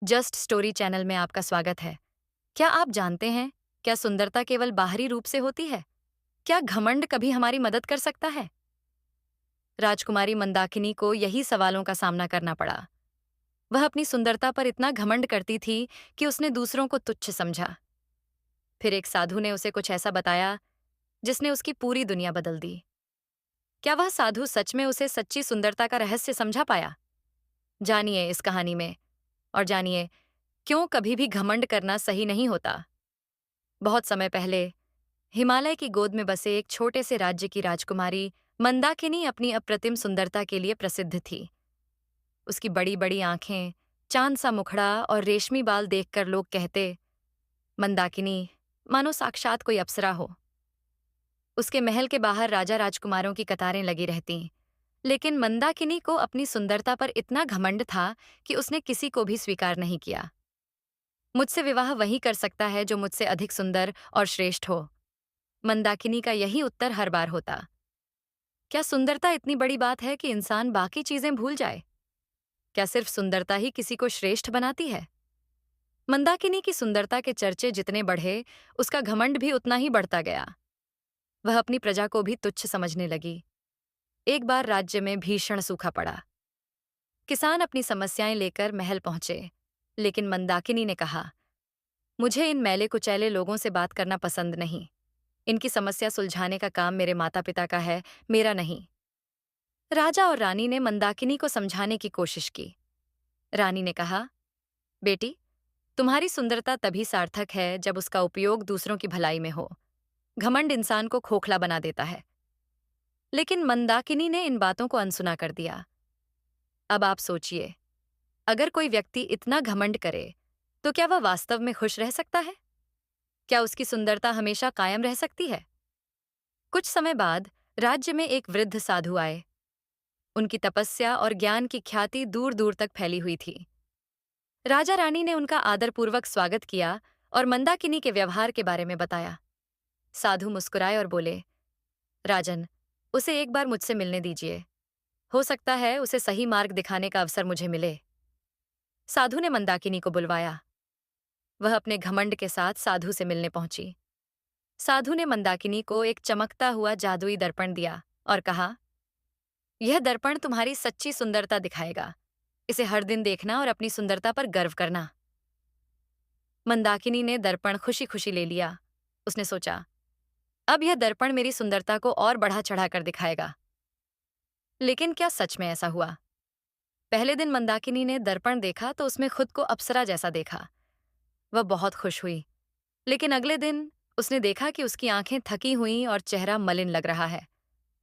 Just story channel में आपका स्वागत है। क्या आप जानते हैं, क्या सुंदरता केवल बाहरी रूप से होती है? क्या घमंड कभी हमारी मदद कर सकता है? राजकुमारी मंदाकिनी को यही सवालों का सामना करना पड़ा। वह अपनी सुंदरता पर इतना घमंड करती थी कि उसने दूसरों को तुच्छ समझा। फिर एक साधु ने उसे कुछ ऐसा बताया जिसने उसकी पूरी दुनिया बदल दी। क्या वह साधु सच में उसे सच्ची सुंदरता का रहस्य समझा पाया? जानिए इस कहानी में, और जानिए क्यों कभी भी घमंड करना सही नहीं होता। बहुत समय पहले हिमालय की गोद में बसे एक छोटे से राज्य की राजकुमारी मंदाकिनी अपनी अप्रतिम सुंदरता के लिए प्रसिद्ध थी। उसकी बड़ी बड़ी आंखें, चांद सा मुखड़ा और रेशमी बाल देखकर लोग कहते, मंदाकिनी मानो साक्षात कोई अप्सरा हो। उसके महल के बाहर राजा राजकुमारों की कतारें लगी रहतीं, लेकिन मंदाकिनी को अपनी सुंदरता पर इतना घमंड था कि उसने किसी को भी स्वीकार नहीं किया। मुझसे विवाह वही कर सकता है जो मुझसे अधिक सुंदर और श्रेष्ठ हो। मंदाकिनी का यही उत्तर हर बार होता। क्या सुंदरता इतनी बड़ी बात है कि इंसान बाकी चीजें भूल जाए? क्या सिर्फ सुंदरता ही किसी को श्रेष्ठ बनाती है? मंदाकिनी की सुंदरता के चर्चे जितने बढ़े, उसका घमंड भी उतना ही बढ़ता गया। वह अपनी प्रजा को भी तुच्छ समझने लगी। एक बार राज्य में भीषण सूखा पड़ा। किसान अपनी समस्याएं लेकर महल पहुंचे, लेकिन मंदाकिनी ने कहा, मुझे इन मैले कुचैले लोगों से बात करना पसंद नहीं। इनकी समस्या सुलझाने का काम मेरे माता पिता का है, मेरा नहीं। राजा और रानी ने मंदाकिनी को समझाने की कोशिश की। रानी ने कहा, बेटी, तुम्हारी सुंदरता तभी सार्थक है जब उसका उपयोग दूसरों की भलाई में हो। घमंड इंसान को खोखला बना देता है। लेकिन मंदाकिनी ने इन बातों को अनसुना कर दिया। अब आप सोचिए, अगर कोई व्यक्ति इतना घमंड करे, तो क्या वह वास्तव में खुश रह सकता है? क्या उसकी सुंदरता हमेशा कायम रह सकती है? कुछ समय बाद राज्य में एक वृद्ध साधु आए। उनकी तपस्या और ज्ञान की ख्याति दूर दूर तक फैली हुई थी। राजा रानी ने उनका आदरपूर्वक स्वागत किया और मंदाकिनी के व्यवहार के बारे में बताया। साधु मुस्कुराए और बोले, राजन, उसे एक बार मुझसे मिलने दीजिए। हो सकता है उसे सही मार्ग दिखाने का अवसर मुझे मिले। साधु ने मंदाकिनी को बुलवाया। वह अपने घमंड के साथ साधु से मिलने पहुंची। साधु ने मंदाकिनी को एक चमकता हुआ जादुई दर्पण दिया और कहा, यह दर्पण तुम्हारी सच्ची सुंदरता दिखाएगा। इसे हर दिन देखना और अपनी सुंदरता पर गर्व करना। मंदाकिनी ने दर्पण खुशी खुशी ले लिया। उसने सोचा, अब यह दर्पण मेरी सुंदरता को और बढ़ा चढ़ा कर दिखाएगा। लेकिन क्या सच में ऐसा हुआ? पहले दिन मंदाकिनी ने दर्पण देखा तो उसमें खुद को अप्सरा जैसा देखा। वह बहुत खुश हुई। लेकिन अगले दिन उसने देखा कि उसकी आंखें थकी हुई और चेहरा मलिन लग रहा है।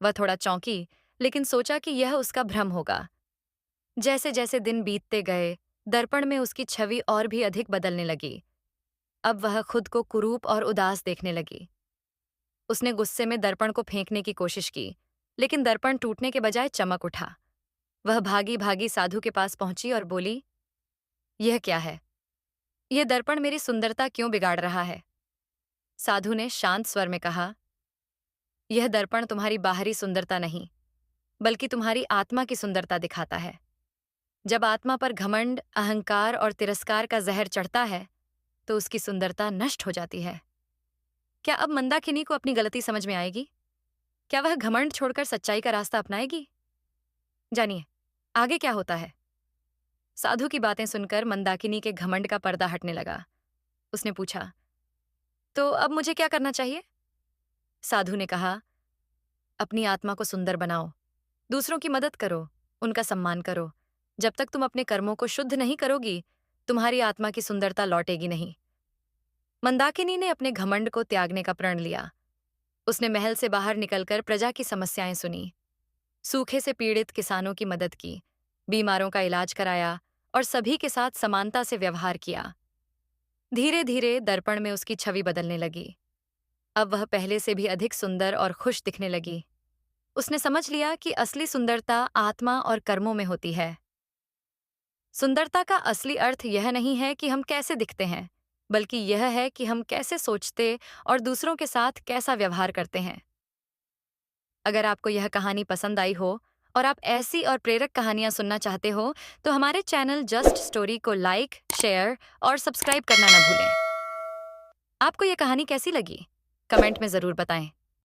वह थोड़ा चौंकी, लेकिन सोचा कि यह उसका भ्रम होगा। जैसे जैसे दिन बीतते गए, दर्पण में उसकी छवि और भी अधिक बदलने लगी। अब वह खुद को कुरूप और उदास देखने लगी। उसने गुस्से में दर्पण को फेंकने की कोशिश की, लेकिन दर्पण टूटने के बजाय चमक उठा। वह भागी भागी साधु के पास पहुंची और बोली, यह क्या है? यह दर्पण मेरी सुंदरता क्यों बिगाड़ रहा है? साधु ने शांत स्वर में कहा, यह दर्पण तुम्हारी बाहरी सुंदरता नहीं, बल्कि तुम्हारी आत्मा की सुंदरता दिखाता है। जब आत्मा पर घमंड, अहंकार और तिरस्कार का जहर चढ़ता है, तो उसकी सुंदरता नष्ट हो जाती है। क्या अब मंदाकिनी को अपनी गलती समझ में आएगी? क्या वह घमंड छोड़कर सच्चाई का रास्ता अपनाएगी? जानिए, आगे क्या होता है। साधु की बातें सुनकर मंदाकिनी के घमंड का पर्दा हटने लगा। उसने पूछा, तो अब मुझे क्या करना चाहिए? साधु ने कहा, अपनी आत्मा को सुंदर बनाओ, दूसरों की मदद करो, उनका सम्मान करो। जब तक तुम अपने कर्मों को शुद्ध नहीं करोगी, तुम्हारी आत्मा की सुंदरता लौटेगी नहीं। मंदाकिनी ने अपने घमंड को त्यागने का प्रण लिया। उसने महल से बाहर निकलकर प्रजा की समस्याएं सुनी, सूखे से पीड़ित किसानों की मदद की, बीमारों का इलाज कराया और सभी के साथ समानता से व्यवहार किया। धीरे धीरे दर्पण में उसकी छवि बदलने लगी। अब वह पहले से भी अधिक सुंदर और खुश दिखने लगी। उसने समझ लिया कि असली सुंदरता आत्मा और कर्मों में होती है। सुंदरता का असली अर्थ यह नहीं है कि हम कैसे दिखते हैं, बल्कि यह है कि हम कैसे सोचते और दूसरों के साथ कैसा व्यवहार करते हैं। अगर आपको यह कहानी पसंद आई हो और आप ऐसी और प्रेरक कहानियां सुनना चाहते हो तो हमारे चैनल जस्ट स्टोरी को लाइक, शेयर और सब्सक्राइब करना ना भूलें। आपको यह कहानी कैसी लगी? कमेंट में जरूर बताएं।